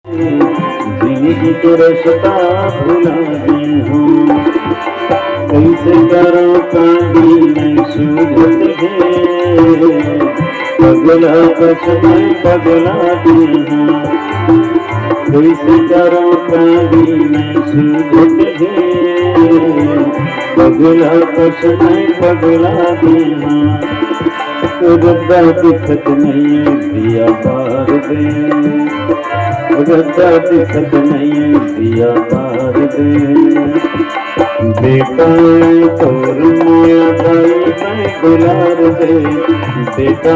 जिंदगी के रास्ता भुला दी हूँ, कैसे करो कांदी नहीं सूझत है, पगला बस मैं पगला दी हूँ, कैसे करो कांदी नहीं सूझत है, पगला बस मैं पगला दी हूँ। रद्दा दिखत नहीं दिया बार दे, रद्दा दिखत नहीं दिया बार दे, बेटा तोर मोया दाई मैं दुलार दे, बेटा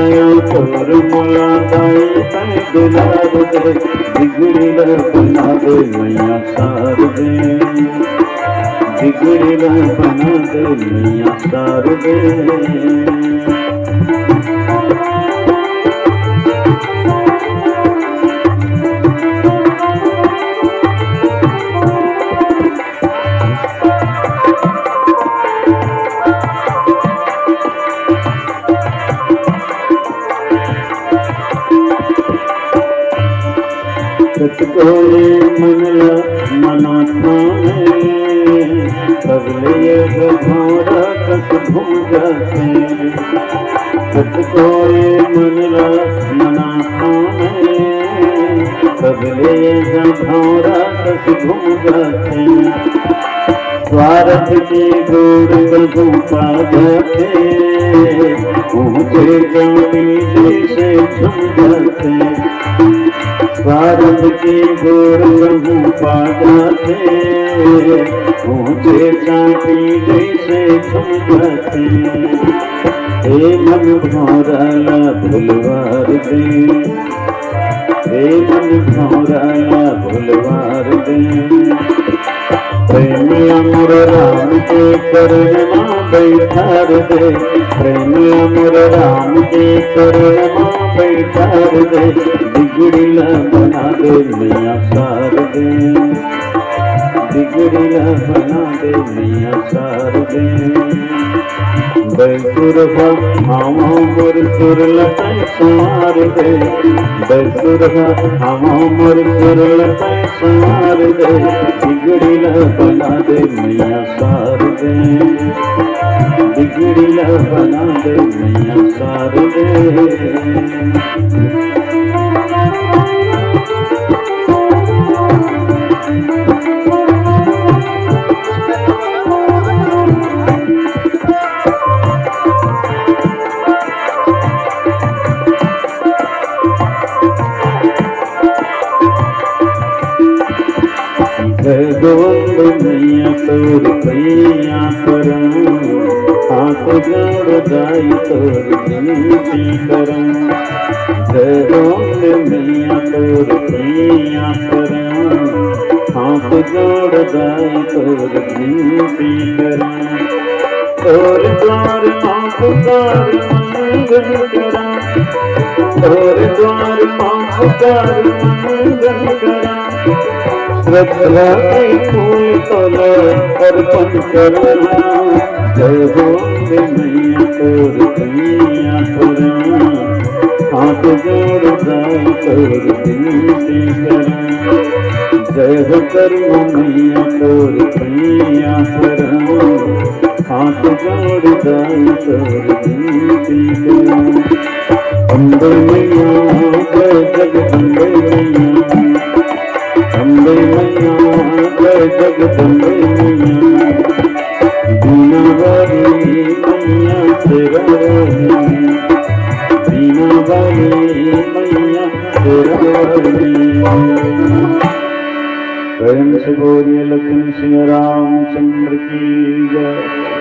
तोर मोया दाई मैं दुलार दे, बिगड़ीला बना दे मैया सार दे, बिगड़ीला बना दे मैया सार दे। सतगोरे मनला मनात्मा में पगले घोड़ा कस घूम जाते, सतगोरे मनला मनात्मा में पगले घोड़ा कस घूम जाते, स्वार्थ के गोड़ गधू पा जाते, ऊंचे जाती से झुम जाते, स्वार्थ के गोर गहूँ पा जाते, ऊंचे चाटी जैसे झुम जाते, हे मन भौराला भुलवार दे, हे मन भौराला भुलवार दे, प्रेम अमर राम के चरण मां बैठार दे, प्रेम अमर राम के चरण मां बैठार दे, बिगड़ीला बना दे मैया सार दे, बिगड़ीला बना दे मैया सार दे, बैसुर हम मोर सुर लटाई संवार दे, बैसुर हम मोर सुर लटाई संवार दे, बिगड़ीला बना दे मैया सार दे, बिगड़ीला बना दे मैया सार दे। गोविंद मैया तोर पैया करम, हाथ जोड़ दाई तोर विनती करम, गोविंद मैया तोर पैया करम, हाथ जोड़ दाई तोर विनती करम, तोर द्वार मां पुकार मंगल करम, तोर द्वार मां पुकार मंगल करम, श्रद्धा के फूल तोला अर्पण करना, जय हो मैया तोर पैया करम, हाथ जोड़ दाई तोर विनती करम, जय हो करम मैया तोर पैया करम, हाथ जोड़ दाई तोर विनती करम, अम्बे मैया जय जगदम्बे मैया, अम्बे मैया जय जगदम्बे मैया, बीना वाली मैया तेरा वाली, बीना वाली मैया तेरा वाली। प्रेम से बोलिए लक्ष्मण सिंह रामचंद्र की जय।